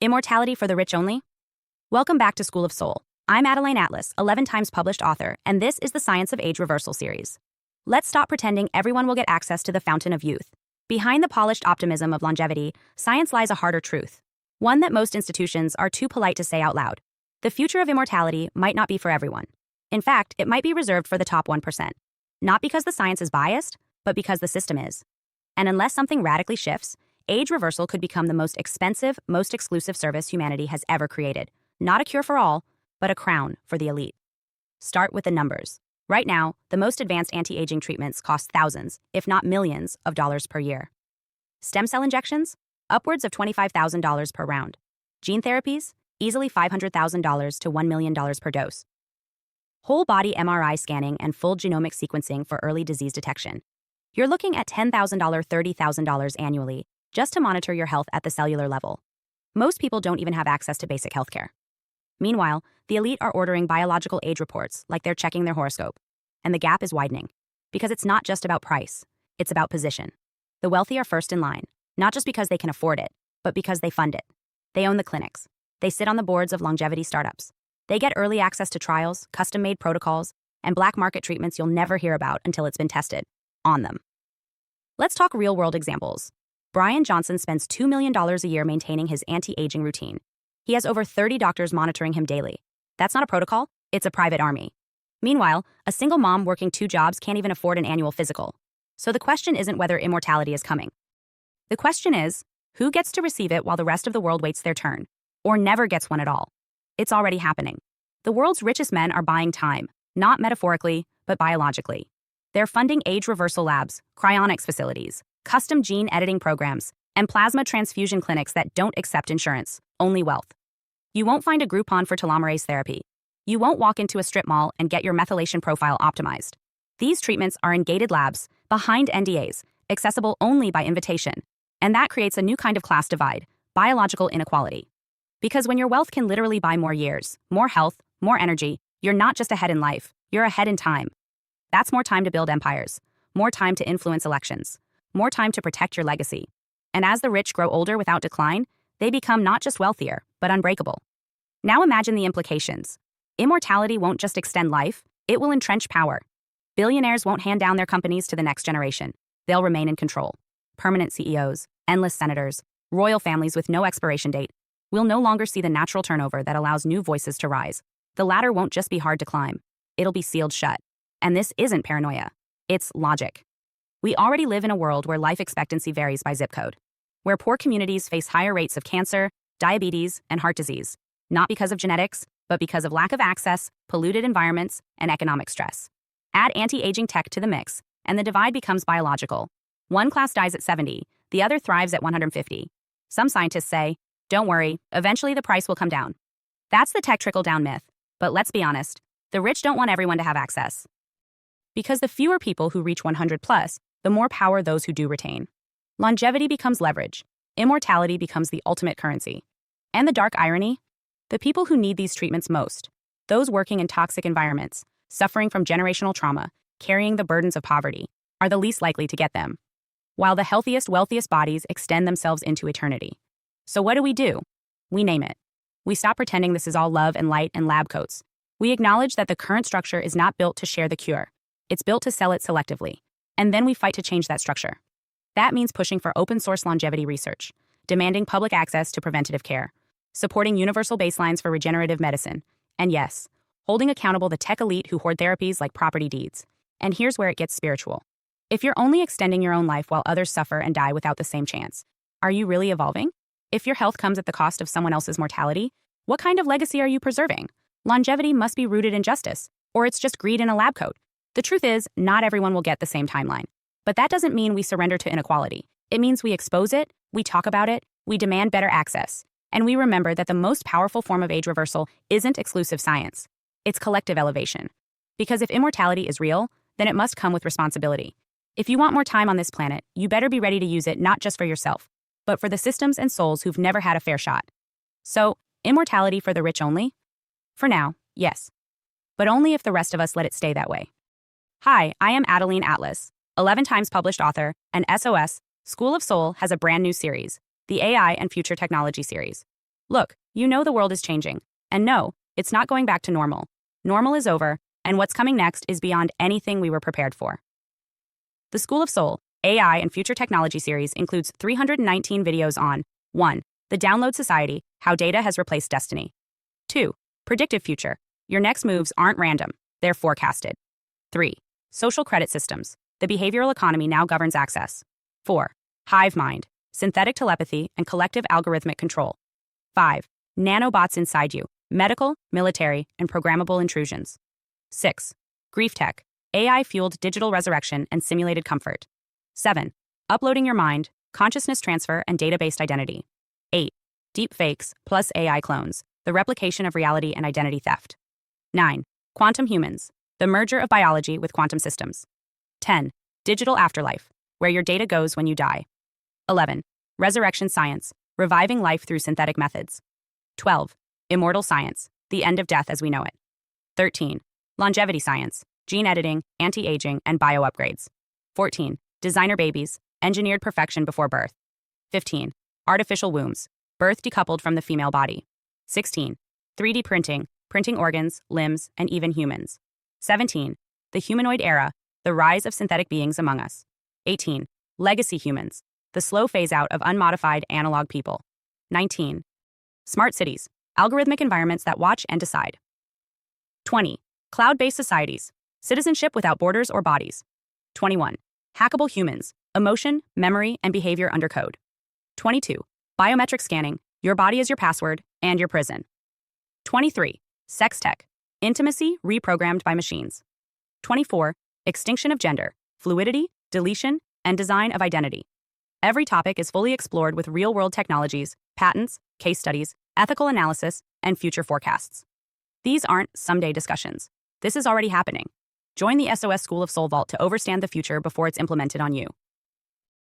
Immortality for the rich only? Welcome back to School of Soul. I'm Adeline Atlas, 11 times published author, and this is the Science of Age Reversal series. Let's stop pretending everyone will get access to the fountain of youth. Behind the polished optimism of longevity, science lies a harder truth, one that most institutions are too polite to say out loud. The future of immortality might not be for everyone. In fact, it might be reserved for the top 1%. Not because the science is biased, but because the system is. And unless something radically shifts, age reversal could become the most expensive, most exclusive service humanity has ever created. Not a cure for all, but a crown for the elite. Start with the numbers. Right now, the most advanced anti-aging treatments cost thousands, if not millions, of dollars per year. Stem cell injections? Upwards of $25,000 per round. Gene therapies? Easily $500,000 to $1 million per dose. Whole body MRI scanning and full genomic sequencing for early disease detection. You're looking at $10,000, $30,000 annually, just to monitor your health at the cellular level. Most people don't even have access to basic healthcare. Meanwhile, the elite are ordering biological age reports like they're checking their horoscope. And the gap is widening. Because it's not just about price, it's about position. The wealthy are first in line, not just because they can afford it, but because they fund it. They own the clinics. They sit on the boards of longevity startups. They get early access to trials, custom-made protocols, and black market treatments you'll never hear about until it's been tested on them. Let's talk real-world examples. Brian Johnson spends $2 million a year maintaining his anti-aging routine. He has over 30 doctors monitoring him daily. That's not a protocol, it's a private army. Meanwhile, a single mom working 2 jobs can't even afford an annual physical. So the question isn't whether immortality is coming. The question is, who gets to receive it while the rest of the world waits their turn, or never gets one at all? It's already happening. The world's richest men are buying time, not metaphorically, but biologically. They're funding age reversal labs, cryonics facilities, custom gene editing programs, and plasma transfusion clinics that don't accept insurance, only wealth. You won't find a Groupon for telomerase therapy. You won't walk into a strip mall and get your methylation profile optimized. These treatments are in gated labs, behind NDAs, accessible only by invitation. And that creates a new kind of class divide, biological inequality. Because when your wealth can literally buy more years, more health, more energy, you're not just ahead in life, you're ahead in time. That's more time to build empires, more time to influence elections, more time to protect your legacy. And as the rich grow older without decline, they become not just wealthier, but unbreakable. Now imagine the implications. Immortality won't just extend life, it will entrench power. Billionaires won't hand down their companies to the next generation. They'll remain in control. Permanent CEOs, endless senators, royal families with no expiration date. We'll no longer see the natural turnover that allows new voices to rise. The ladder won't just be hard to climb. It'll be sealed shut. And this isn't paranoia. It's logic. We already live in a world where life expectancy varies by zip code, where poor communities face higher rates of cancer, diabetes, and heart disease, not because of genetics, but because of lack of access, polluted environments, and economic stress. Add anti-aging tech to the mix, and the divide becomes biological. One class dies at 70, the other thrives at 150. Some scientists say, don't worry, eventually the price will come down. That's the tech trickle-down myth, but let's be honest, the rich don't want everyone to have access. Because the fewer people who reach 100 plus, the more power those who do retain. Longevity becomes leverage. Immortality becomes the ultimate currency. And the dark irony? The people who need these treatments most, those working in toxic environments, suffering from generational trauma, carrying the burdens of poverty, are the least likely to get them. While the healthiest, wealthiest bodies extend themselves into eternity. So what do? We name it. We stop pretending this is all love and light and lab coats. We acknowledge that the current structure is not built to share the cure. It's built to sell it selectively. And then we fight to change that structure. That means pushing for open-source longevity research, demanding public access to preventative care, supporting universal baselines for regenerative medicine, and yes, holding accountable the tech elite who hoard therapies like property deeds. And here's where it gets spiritual. If you're only extending your own life while others suffer and die without the same chance, are you really evolving? If your health comes at the cost of someone else's mortality, what kind of legacy are you preserving? Longevity must be rooted in justice, or it's just greed in a lab coat. The truth is, not everyone will get the same timeline. But that doesn't mean we surrender to inequality. It means we expose it, we talk about it, we demand better access, and we remember that the most powerful form of age reversal isn't exclusive science. It's collective elevation. Because if immortality is real, then it must come with responsibility. If you want more time on this planet, you better be ready to use it not just for yourself, but for the systems and souls who've never had a fair shot. So, immortality for the rich only? For now, yes. But only if the rest of us let it stay that way. Hi, I am Adeline Atlas, 11 times published author, and SOS, School of Soul has a brand new series, the AI and Future Technology series. Look, you know the world is changing. And no, it's not going back to normal. Normal is over, and what's coming next is beyond anything we were prepared for. The School of Soul, AI and Future Technology series includes 319 videos on 1. The Download Society, How Data Has Replaced Destiny. 2. Predictive Future. Your next moves aren't random, they're forecasted. 3. Social Credit Systems. The behavioral economy now governs access. 4. Hive Mind. Synthetic telepathy and collective algorithmic control. 5. Nanobots inside you. Medical, military, and programmable intrusions. 6. Grief Tech. AI-fueled digital resurrection and simulated comfort. 7. Uploading your mind, consciousness transfer, and data-based identity. 8. Deep fakes plus AI clones. The replication of reality and identity theft. 9. Quantum humans. The merger of biology with quantum systems. 10. Digital afterlife, where your data goes when you die. 11. Resurrection science, reviving life through synthetic methods. 12. Immortal science, the end of death as we know it. 13. Longevity science, gene editing, anti-aging, and bio-upgrades. 14. Designer babies, engineered perfection before birth. 15. Artificial wombs, birth decoupled from the female body. 16. 3D printing, printing organs, limbs, and even humans. 17. The humanoid era, the rise of synthetic beings among us. 18. Legacy humans, the slow phase-out of unmodified analog people. 19. Smart cities, algorithmic environments that watch and decide. 20. Cloud-based societies, citizenship without borders or bodies. 21. Hackable humans, emotion, memory, and behavior under code. 22. Biometric scanning, your body is your password and your prison. 23. Sex tech, intimacy reprogrammed by machines. 24. Extinction of gender, fluidity, deletion, and design of identity. Every topic is fully explored with real-world technologies, patents, case studies, ethical analysis, and future forecasts. These aren't someday discussions. This is already happening. Join the SOS School of Soul Vault to overstand the future before it's implemented on you.